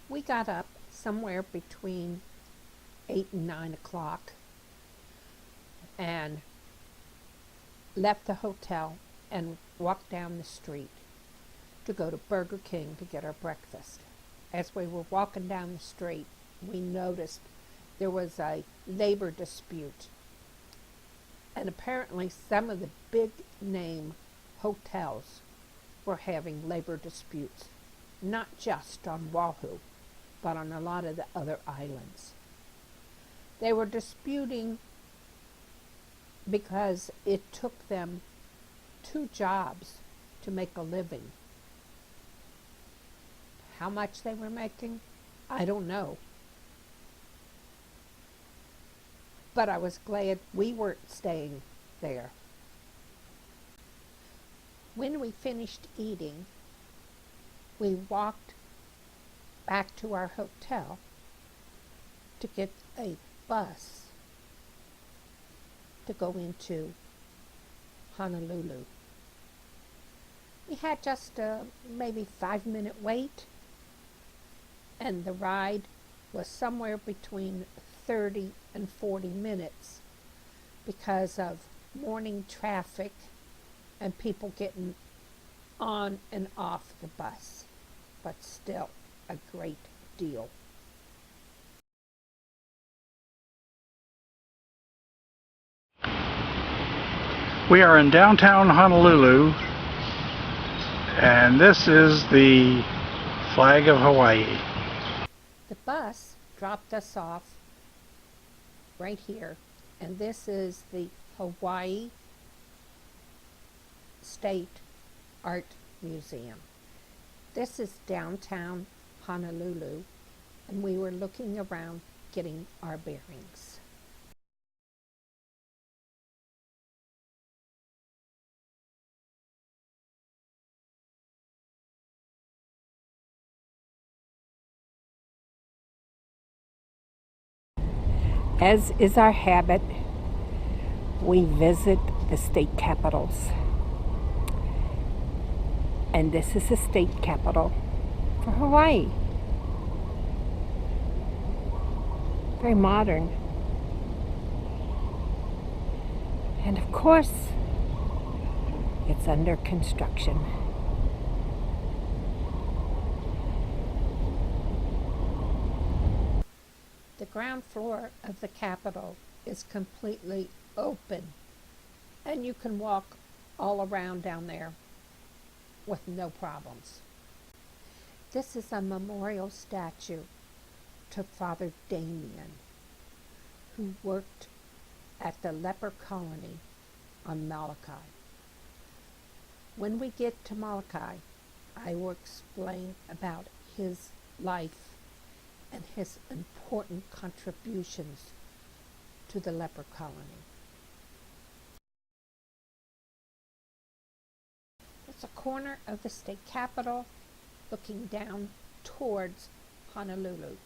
We got up somewhere between 8 and 9 o'clock and left the hotel and walked down the street to go to Burger King to get our breakfast. As we were walking down the street, we noticed there was a labor dispute. And apparently some of the big name hotels were having labor disputes, not just on Oahu, but on a lot of the other islands. They were disputing because it took them 2 jobs to make a living. How much they were making, I don't know. But I was glad we weren't staying there. When we finished eating, we walked back to our hotel to get a bus to go into Honolulu. We had just a maybe 5-minute wait, and the ride was somewhere between 30 and 40 minutes because of morning traffic and people getting on and off the bus, but still a great deal. We are in downtown Honolulu, and this is the flag of Hawaii. The bus dropped us off right here, and this is the Hawaii State Art Museum. This is downtown Honolulu, and we were looking around getting our bearings. As is our habit, we visit the state capitals. And this is the state capital for Hawaii. Very modern. And of course, it's under construction. The ground floor of the Capitol is completely open, and you can walk all around down there with no problems. This is a memorial statue to Father Damien, who worked at the leper colony on Molokai. When we get to Molokai, I will explain about his life and his important contributions to the leper colony. It's a corner of the state capitol looking down towards Honolulu.